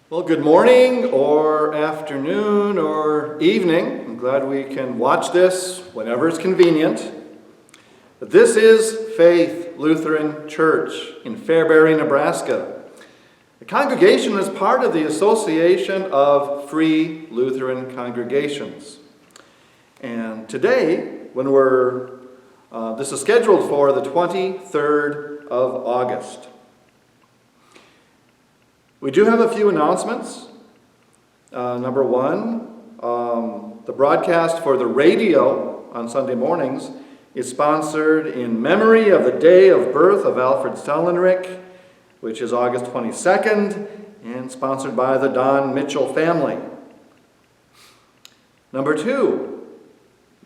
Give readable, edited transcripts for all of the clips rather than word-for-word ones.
Well, good morning or afternoon or evening. I'm glad we can watch this whenever it's convenient. But this is Faith Lutheran Church in Fairbury, Nebraska. The congregation is part of the Association of Free Lutheran Congregations. And today, this is scheduled for the 23rd of August. We do have a few announcements. Number one, the broadcast for the radio on Sunday mornings is sponsored in memory of the day of birth of Alfred Stellenrich, which is August 22nd, and sponsored by the Don Mitchell family. Number two,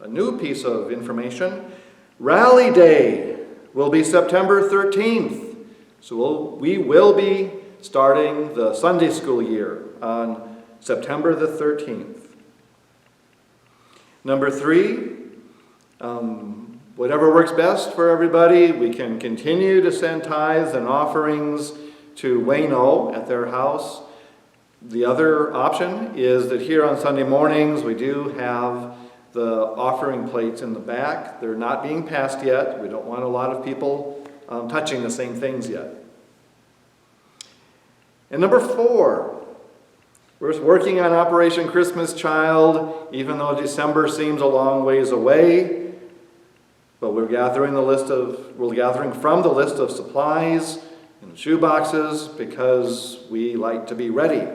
a new piece of information. Rally Day will be September 13th. So we will be starting the Sunday school year on September the 13th. Number three, whatever works best for everybody, we can continue to send tithes and offerings to Wayne O at their house. The other option is that here on Sunday mornings we do have the offering plates in the back. They're not being passed yet. We don't want a lot of people touching the same things yet. And number four, we're working on Operation Christmas Child, even though December seems a long ways away. But we're gathering from the list of supplies and shoe boxes because we like to be ready.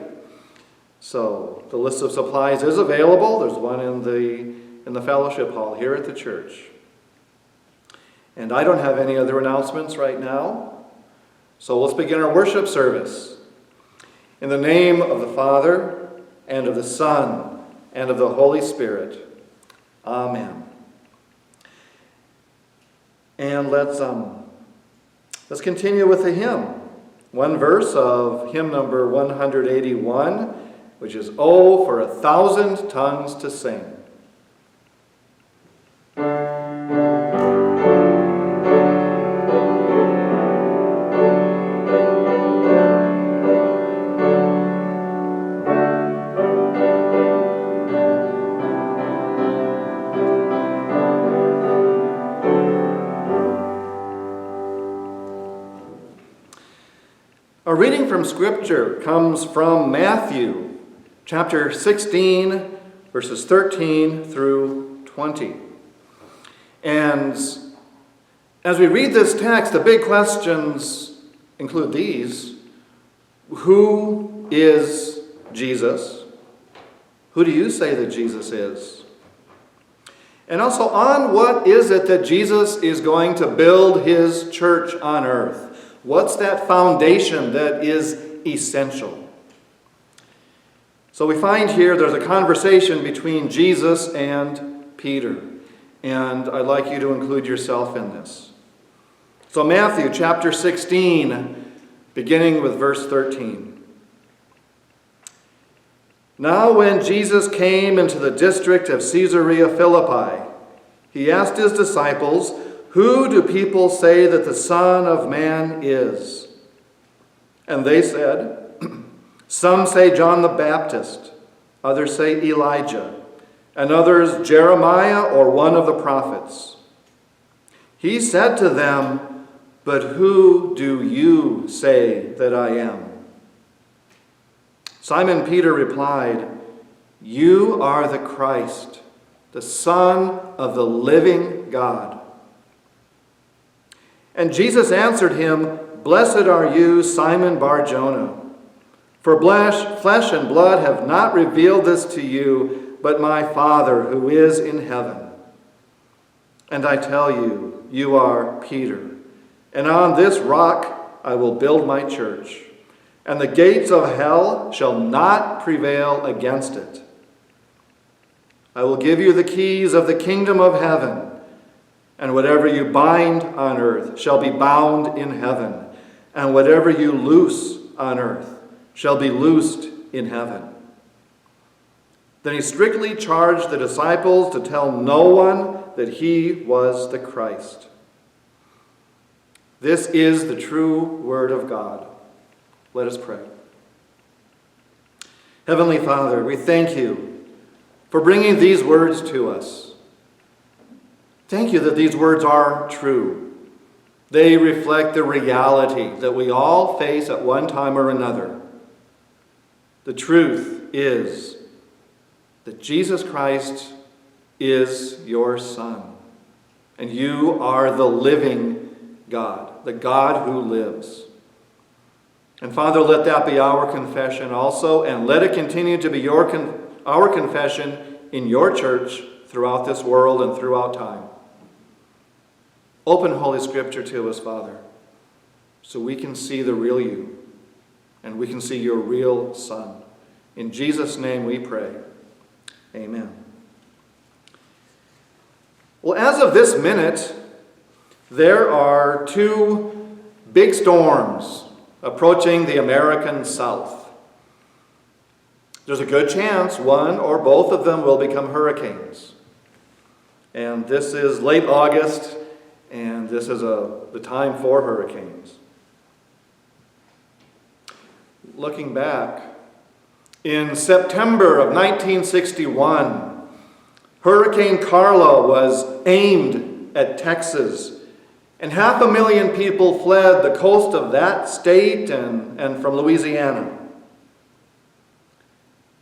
So the list of supplies is available. There's one in the fellowship hall here at the church. And I don't have any other announcements right now. So let's begin our worship service. In the name of the Father, and of the Son, and of the Holy Spirit. Amen. And let's continue with the hymn. One verse of hymn number 181, which is, "Oh, for 1,000 tongues to sing." Our reading from Scripture comes from Matthew, chapter 16, verses 13 through 20. And as we read this text, the big questions include these. Who is Jesus? Who do you say that Jesus is? And also, on what is it that Jesus is going to build his church on earth? What's that foundation that is essential? So we find here there's a conversation between Jesus and Peter. And I'd like you to include yourself in this. So Matthew chapter 16, beginning with verse 13. Now when Jesus came into the district of Caesarea Philippi, he asked his disciples, "Who do people say that the Son of Man is?" And they said, "Some say John the Baptist, others say Elijah, and others Jeremiah or one of the prophets." He said to them, "But who do you say that I am?" Simon Peter replied, "You are the Christ, the Son of the living God." And Jesus answered him, "Blessed are you, Simon Bar-Jonah, for flesh and blood have not revealed this to you, but my Father who is in heaven. And I tell you, you are Peter, and on this rock I will build my church, and the gates of hell shall not prevail against it. I will give you the keys of the kingdom of heaven. And whatever you bind on earth shall be bound in heaven, and whatever you loose on earth shall be loosed in heaven." Then he strictly charged the disciples to tell no one that he was the Christ. This is the true word of God. Let us pray. Heavenly Father, we thank you for bringing these words to us. Thank you that these words are true. They reflect the reality that we all face at one time or another. The truth is that Jesus Christ is your Son, and you are the living God, the God who lives. And Father, let that be our confession also, and let it continue to be our confession in your church throughout this world and throughout time. Open Holy Scripture to us, Father, so we can see the real you, and we can see your real Son. In Jesus' name we pray. Amen. Well, as of this minute, there are two big storms approaching the American South. There's a good chance one or both of them will become hurricanes. And this is late August, and this is the time for hurricanes. Looking back, in September of 1961, Hurricane Carla was aimed at Texas, and 500,000 people fled the coast of that state and from Louisiana.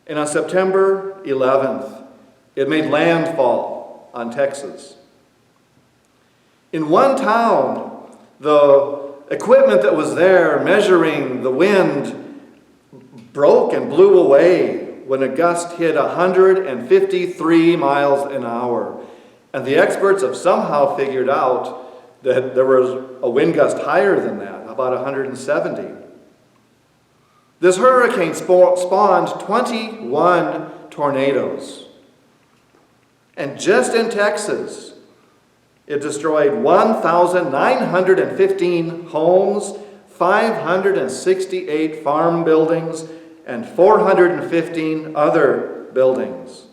And on September 11th, it made landfall on Texas. In one town, the equipment that was there measuring the wind broke and blew away when a gust hit 153 miles an hour. And the experts have somehow figured out that there was a wind gust higher than that, about 170. This hurricane spawned 21 tornadoes. And just in Texas, it destroyed 1,915 homes, 568 farm buildings, and 415 other buildings.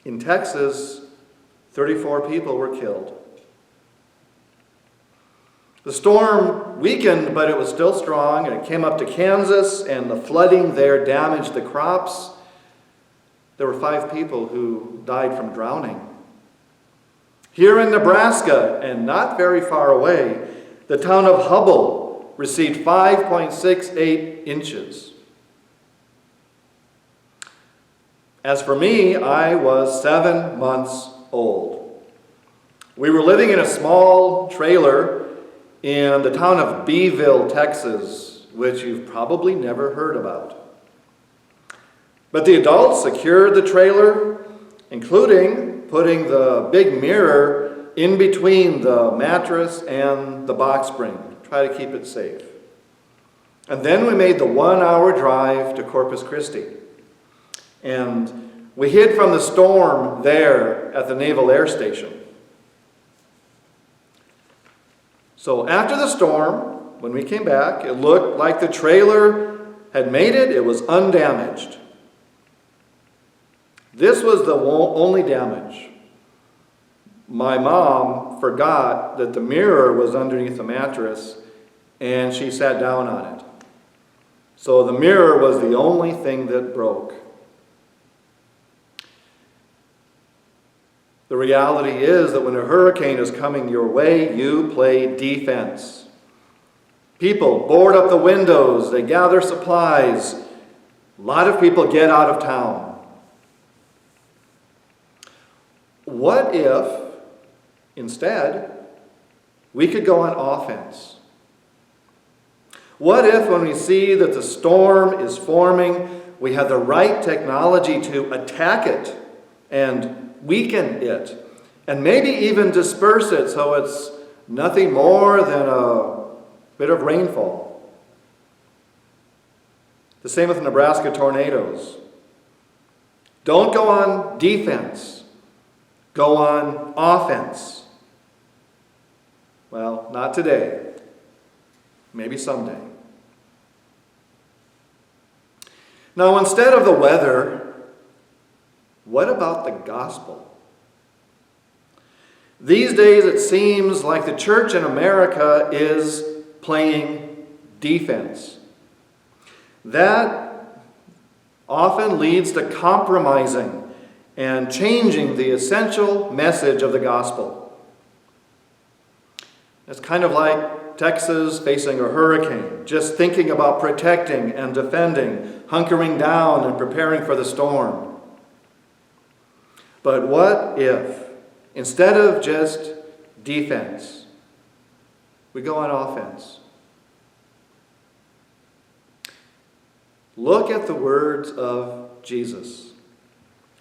In Texas, 34 people were killed. The storm weakened, but it was still strong, and it came up to Kansas, and the flooding there damaged the crops. There were 5 people who died from drowning. Here in Nebraska, and not very far away, the town of Hubble received 5.68 inches. As for me, I was 7 months old. We were living in a small trailer in the town of Prevail, Texas, which you've probably never heard about. But the adults secured the trailer, including putting the big mirror in between the mattress and the box spring to try to keep it safe. And then we made the 1-hour drive to Corpus Christi. And we hid from the storm there at the Naval Air Station. So after the storm, when we came back, it looked like the trailer had made it. It was undamaged. This was the only damage. My mom forgot that the mirror was underneath the mattress, and she sat down on it. So the mirror was the only thing that broke. The reality is that when a hurricane is coming your way, you play defense. People board up the windows, they gather supplies. A lot of people get out of town. What if, instead, we could go on offense? What if, when we see that the storm is forming, we have the right technology to attack it and weaken it, and maybe even disperse it so it's nothing more than a bit of rainfall? The same with Nebraska tornadoes. Don't go on defense. Go on offense. Well, not today. Maybe someday. Now, instead of the weather, what about the gospel? These days it seems like the church in America is playing defense. That often leads to compromising and changing the essential message of the gospel. It's kind of like Texas facing a hurricane, just thinking about protecting and defending, hunkering down and preparing for the storm. But what if, instead of just defense, we go on offense? Look at the words of Jesus.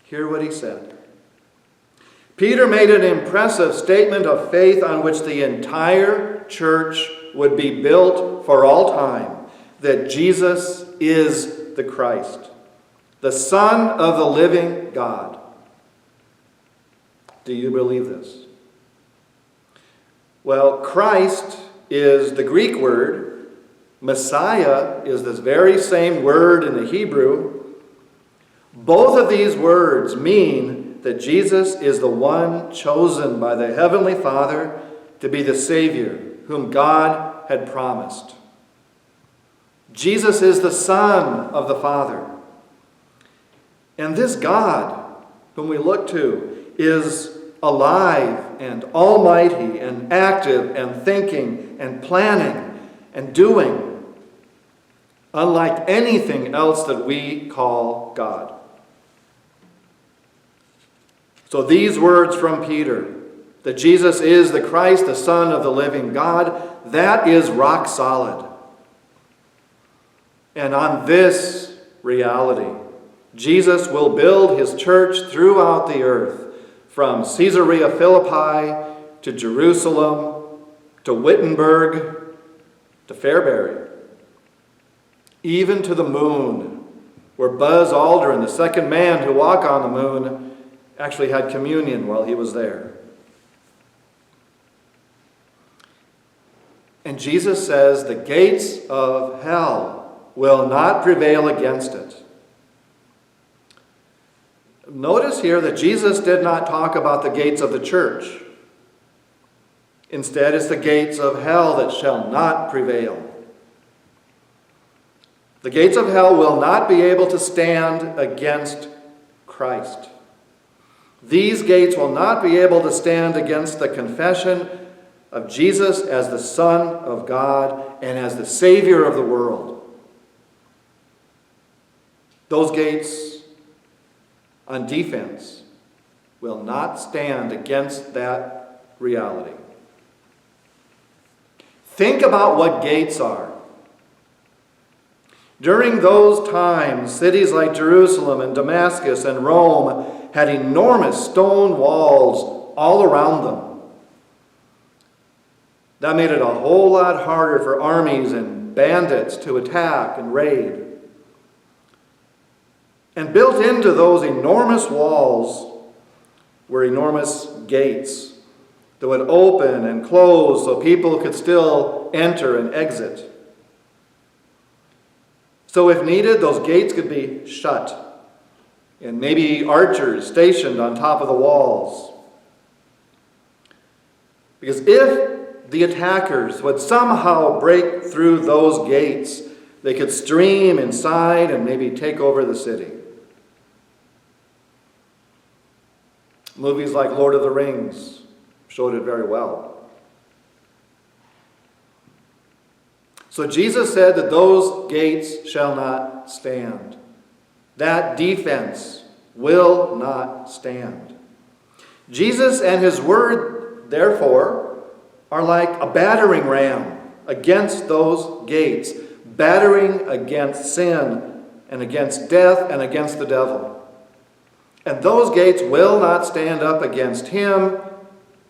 Hear what he said. Peter made an impressive statement of faith on which the entire church would be built for all time, that Jesus is the Christ, the Son of the living God. Do you believe this? Well, Christ is the Greek word. Messiah is this very same word in the Hebrew. Both of these words mean that Jesus is the one chosen by the Heavenly Father to be the Savior whom God had promised. Jesus is the Son of the Father. And this God, whom we look to, is alive and almighty and active and thinking and planning and doing, unlike anything else that we call God. So these words from Peter, that Jesus is the Christ, the Son of the living God, that is rock solid. And on this reality, Jesus will build his church throughout the earth, from Caesarea Philippi to Jerusalem to Wittenberg to Fairbury, even to the moon, where Buzz Aldrin, the second man to walk on the moon, actually had communion while he was there. And Jesus says the gates of hell will not prevail against it. Notice here that Jesus did not talk about the gates of the church. Instead, it's the gates of hell that shall not prevail. The gates of hell will not be able to stand against Christ. These gates will not be able to stand against the confession of Jesus as the Son of God and as the Savior of the world. Those gates on defense will not stand against that reality. Think about what gates are. During those times, cities like Jerusalem and Damascus and Rome had enormous stone walls all around them. That made it a whole lot harder for armies and bandits to attack and raid. And built into those enormous walls were enormous gates that would open and close so people could still enter and exit. So if needed, those gates could be shut, and maybe archers stationed on top of the walls. Because if the attackers would somehow break through those gates, they could stream inside and maybe take over the city. Movies like Lord of the Rings showed it very well. So Jesus said that those gates shall not stand. That defense will not stand. Jesus and his word, therefore, are like a battering ram against those gates, battering against sin and against death and against the devil. And those gates will not stand up against him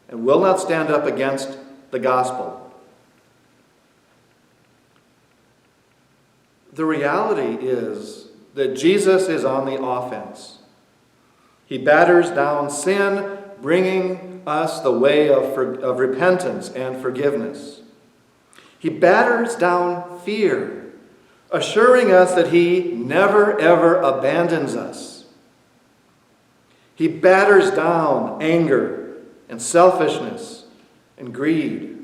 and will not stand up against the gospel. The reality is that Jesus is on the offense. He batters down sin, bringing us the way of repentance and forgiveness. He batters down fear, assuring us that he never ever abandons us. He batters down anger and selfishness and greed.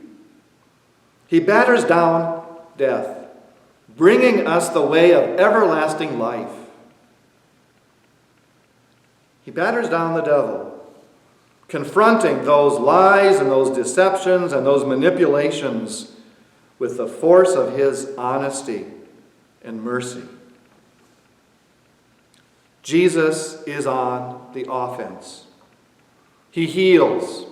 He batters down death, bringing us the way of everlasting life. He batters down the devil, confronting those lies and those deceptions and those manipulations with the force of his honesty and mercy. Jesus is on the offense. He heals.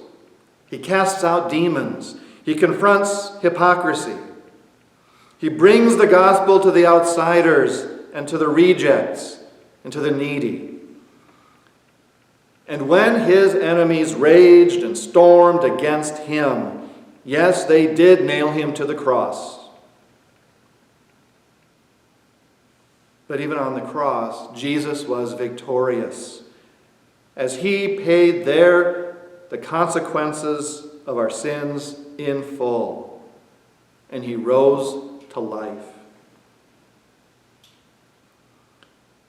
He casts out demons. He confronts hypocrisy. He brings the gospel to the outsiders and to the rejects and to the needy. And when his enemies raged and stormed against him, yes, they did nail him to the cross. But even on the cross, Jesus was victorious as he paid the consequences of our sins in full. And he rose to life.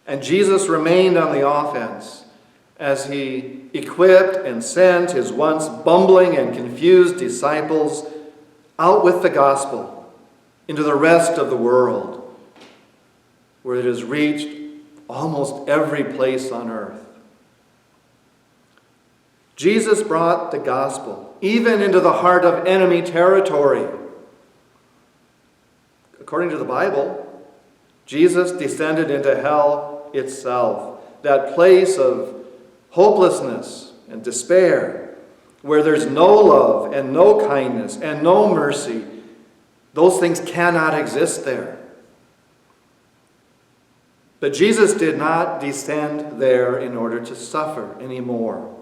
And Jesus remained on the offense as he equipped and sent his once bumbling and confused disciples out with the gospel into the rest of the world, where it has reached almost every place on earth. Jesus brought the gospel even into the heart of enemy territory. According to the Bible, Jesus descended into hell itself, that place of hopelessness and despair, where there's no love and no kindness and no mercy. Those things cannot exist there. But Jesus did not descend there in order to suffer anymore.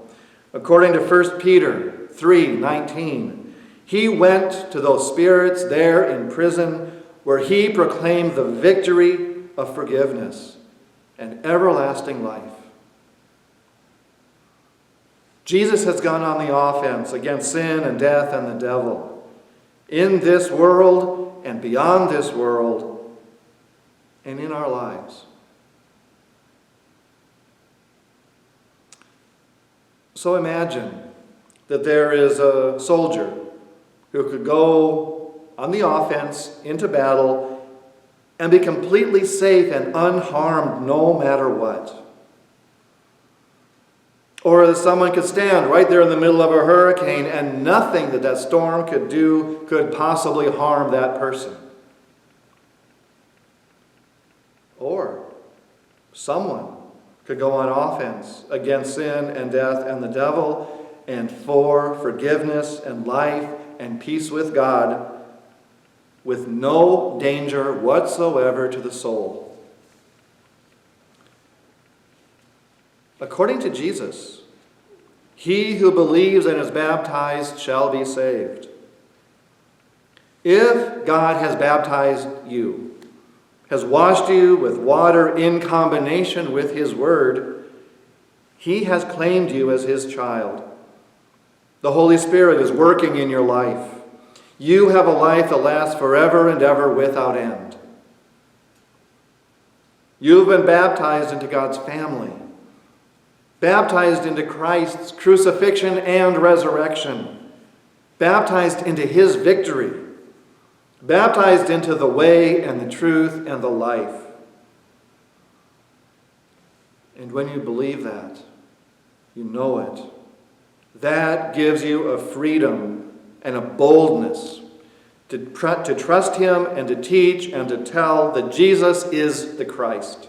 According to 1 Peter 3:19, he went to those spirits there in prison where he proclaimed the victory of forgiveness and everlasting life. Jesus has gone on the offense against sin and death and the devil in this world and beyond this world and in our lives. So imagine that there is a soldier who could go on the offense into battle and be completely safe and unharmed no matter what. Or that someone could stand right there in the middle of a hurricane and nothing that storm could do could possibly harm that person. Or someone could go on offense against sin and death and the devil and for forgiveness and life and peace with God with no danger whatsoever to the soul. According to Jesus, he who believes and is baptized shall be saved. If God has baptized you, has washed you with water in combination with his word, he has claimed you as his child. The Holy Spirit is working in your life. You have a life that lasts forever and ever without end. You've been baptized into God's family, baptized into Christ's crucifixion and resurrection, baptized into his victory, baptized into the way and the truth and the life. And when you believe that, you know it. That gives you a freedom and a boldness to trust him and to teach and to tell that Jesus is the Christ,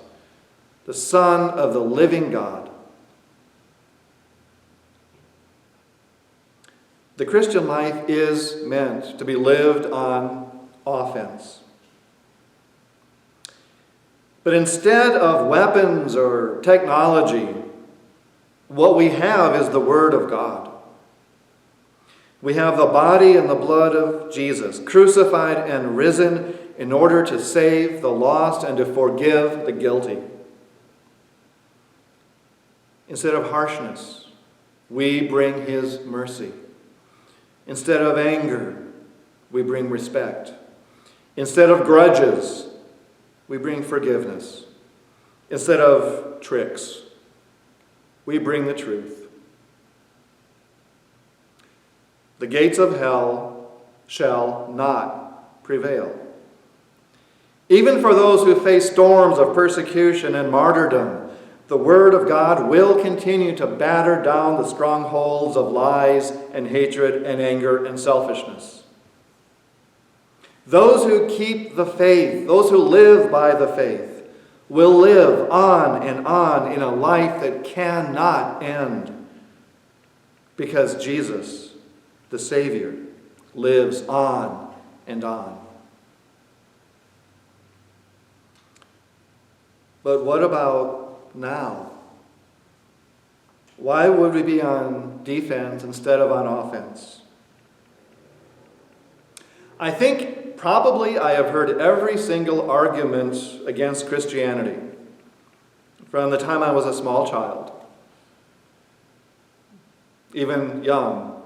the Son of the living God. The Christian life is meant to be lived on offense. But instead of weapons or technology, what we have is the Word of God. We have the body and the blood of Jesus, crucified and risen in order to save the lost and to forgive the guilty. Instead of harshness, we bring his mercy. Instead of anger, we bring respect. Instead of grudges, we bring forgiveness. Instead of tricks, we bring the truth. The gates of hell shall not prevail. Even for those who face storms of persecution and martyrdom, the Word of God will continue to batter down the strongholds of lies and hatred and anger and selfishness. Those who keep the faith, those who live by the faith, will live on and on in a life that cannot end, because Jesus, the Savior, lives on and on. But what about now? Why would we be on defense instead of on offense? I think probably I have heard every single argument against Christianity from the time I was a small child, even young.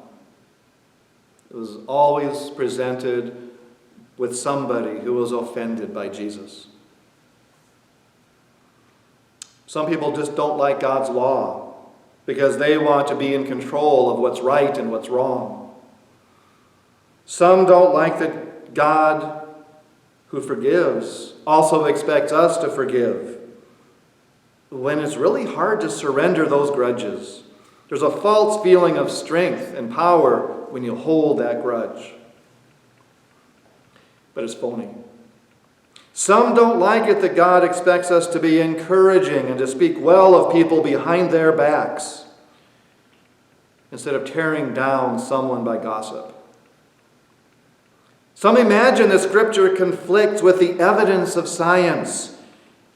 It was always presented with somebody who was offended by Jesus. Some people just don't like God's law because they want to be in control of what's right and what's wrong. Some don't like that God, who forgives, also expects us to forgive, when it's really hard to surrender those grudges. There's a false feeling of strength and power when you hold that grudge. But it's phony. Some don't like it that God expects us to be encouraging and to speak well of people behind their backs instead of tearing down someone by gossip. Some imagine that Scripture conflicts with the evidence of science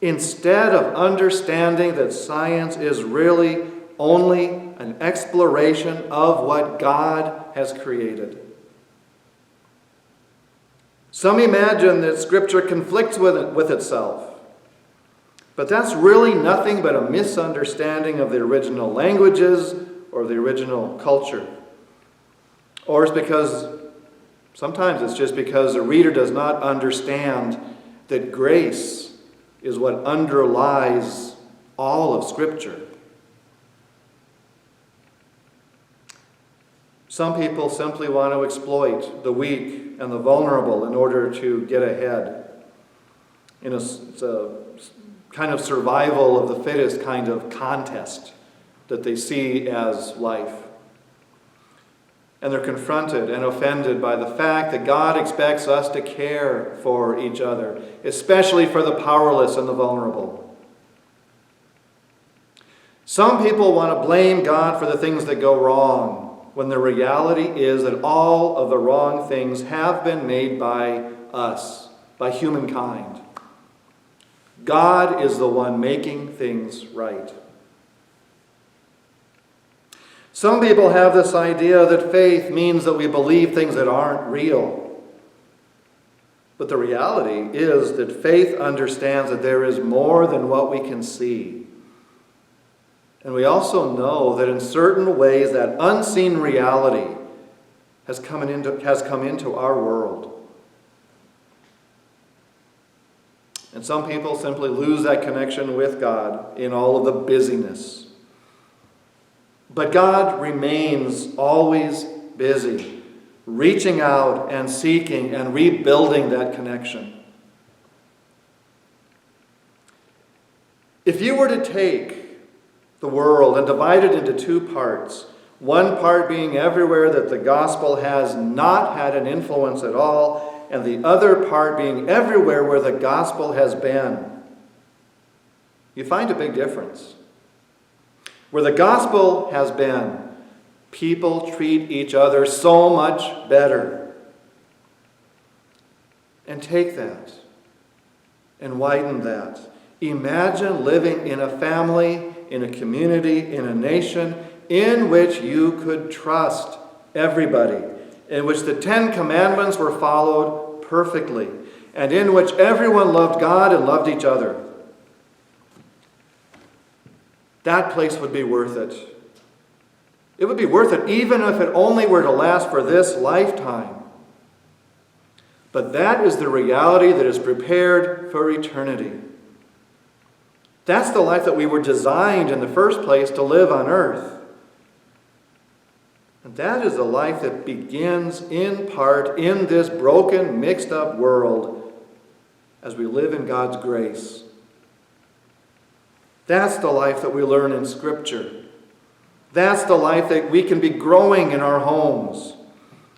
instead of understanding that science is really only an exploration of what God has created. Some imagine that Scripture conflicts with itself, but that's really nothing but a misunderstanding of the original languages or the original culture. Or sometimes it's just because the reader does not understand that grace is what underlies all of Scripture. Some people simply want to exploit the weak and the vulnerable in order to get ahead. It's a kind of survival of the fittest kind of contest that they see as life. And they're confronted and offended by the fact that God expects us to care for each other, especially for the powerless and the vulnerable. Some people want to blame God for the things that go wrong, when the reality is that all of the wrong things have been made by us, by humankind. God is the one making things right. Some people have this idea that faith means that we believe things that aren't real. But the reality is that faith understands that there is more than what we can see. And we also know that in certain ways that unseen reality has come into our world. And some people simply lose that connection with God in all of the busyness. But God remains always busy, reaching out and seeking and rebuilding that connection. If you were to take the world and divide it into two parts, one part being everywhere that the gospel has not had an influence at all, and the other part being everywhere where the gospel has been, you find a big difference. Where the gospel has been, people treat each other so much better. And take that and widen that. Imagine living in a family, in a community, in a nation, in which you could trust everybody, in which the 10 Commandments were followed perfectly, and in which everyone loved God and loved each other. That place would be worth it. It would be worth it even if it only were to last for this lifetime. But that is the reality that is prepared for eternity. That's the life that we were designed in the first place to live on earth. And that is the life that begins in part in this broken, mixed up world as we live in God's grace. That's the life that we learn in Scripture. That's the life that we can be growing in our homes.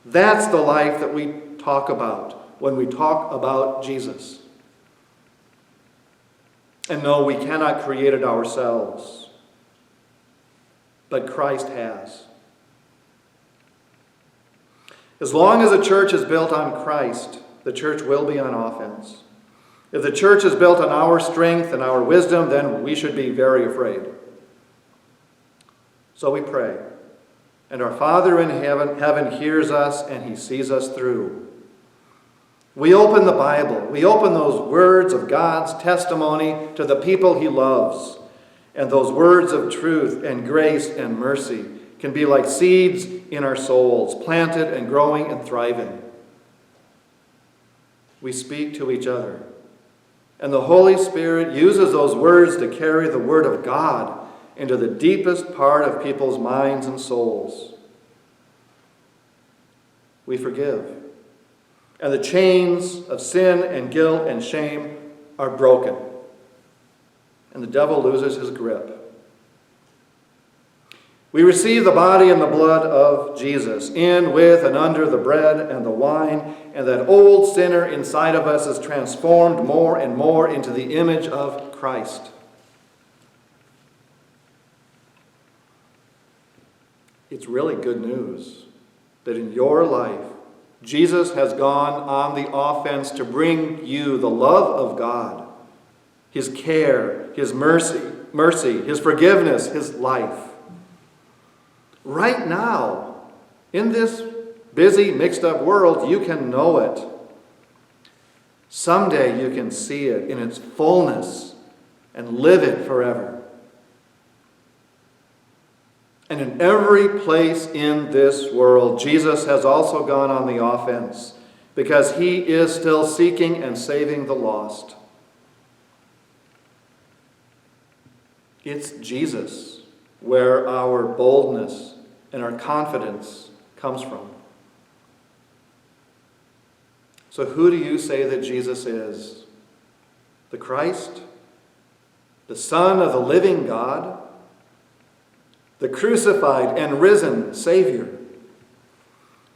That's the life that we talk about when we talk about Jesus. And no, we cannot create it ourselves, but Christ has. As long as a church is built on Christ, the church will be on offense. If the church is built on our strength and our wisdom, then we should be very afraid. So we pray. And our Father in heaven hears us and he sees us through. We open the Bible. We open those words of God's testimony to the people he loves. And those words of truth and grace and mercy can be like seeds in our souls, planted and growing and thriving. We speak to each other. And the Holy Spirit uses those words to carry the Word of God into the deepest part of people's minds and souls. We forgive. And the chains of sin and guilt and shame are broken. And the devil loses his grip. We receive the body and the blood of Jesus in, with, and under the bread and the wine, and that old sinner inside of us is transformed more and more into the image of Christ. It's really good news that in your life, Jesus has gone on the offense to bring you the love of God, his care, his mercy, his forgiveness, his life. Right now, in this busy, mixed-up world, you can know it. Someday you can see it in its fullness and live it forever. And in every place in this world, Jesus has also gone on the offense because he is still seeking and saving the lost. It's Jesus where our boldness and our confidence comes from. So who do you say that Jesus is? The Christ? The Son of the living God? The crucified and risen Savior?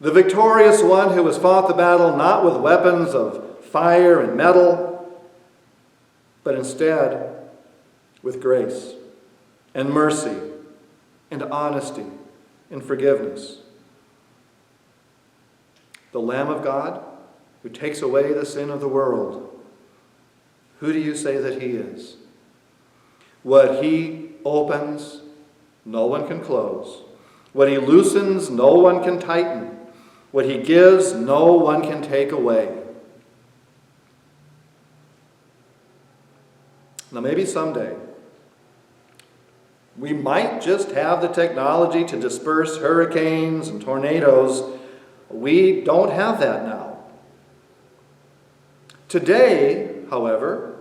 The victorious one who has fought the battle not with weapons of fire and metal, but instead with grace and mercy and honesty and forgiveness. The Lamb of God who takes away the sin of the world. Who do you say that he is? What he opens, no one can close. What he loosens, no one can tighten. What he gives, no one can take away. Now maybe someday we might just have the technology to disperse hurricanes and tornadoes. We don't have that now. Today, however,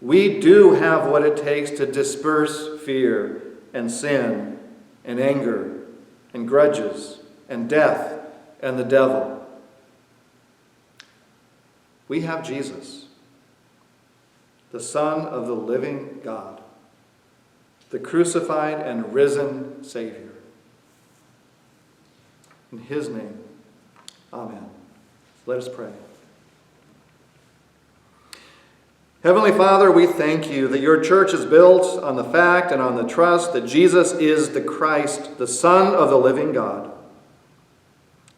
we do have what it takes to disperse fear and sin and anger and grudges and death and the devil. We have Jesus, the Son of the living God, the crucified and risen Savior. In his name, amen. Let us pray. Heavenly Father, we thank you that your church is built on the fact and on the trust that Jesus is the Christ, the Son of the living God.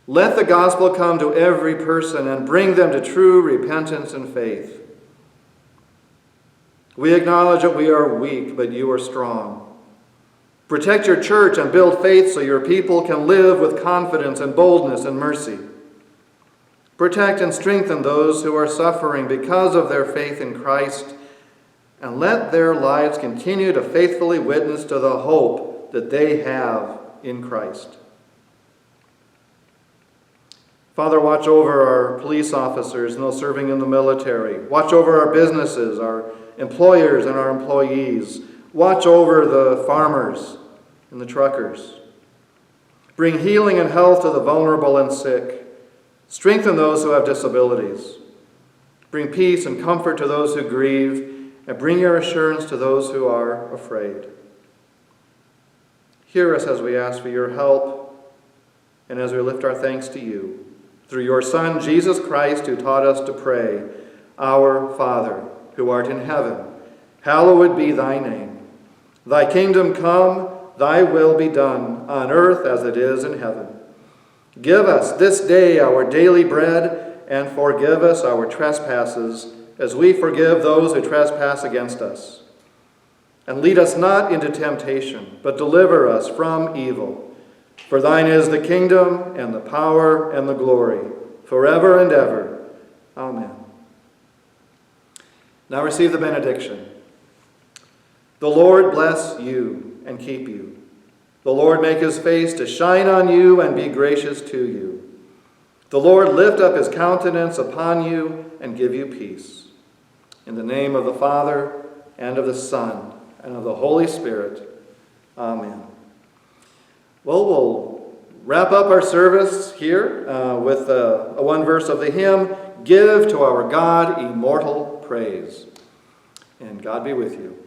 Let the gospel come to every person and bring them to true repentance and faith. We acknowledge that we are weak, but you are strong. Protect your church and build faith so your people can live with confidence and boldness and mercy. Protect and strengthen those who are suffering because of their faith in Christ, and let their lives continue to faithfully witness to the hope that they have in Christ. Father, watch over our police officers and those serving in the military. Watch over our businesses, our employers and our employees. Watch over the farmers and the truckers. Bring healing and health to the vulnerable and sick. Strengthen those who have disabilities. Bring peace and comfort to those who grieve, and bring your assurance to those who are afraid. Hear us as we ask for your help and as we lift our thanks to you. Through your Son, Jesus Christ, who taught us to pray, Our Father, who art in heaven, hallowed be thy name. Thy kingdom come, thy will be done, on earth as it is in heaven. Give us this day our daily bread, and forgive us our trespasses, as we forgive those who trespass against us. And lead us not into temptation, but deliver us from evil. For thine is the kingdom, and the power, and the glory, forever and ever. Amen. Now receive the benediction. The Lord bless you and keep you. The Lord make his face to shine on you and be gracious to you. The Lord lift up his countenance upon you and give you peace. In the name of the Father, and of the Son, and of the Holy Spirit. Amen. Well, we'll wrap up our service here with one verse of the hymn, Give to our God immortal praise. And God be with you.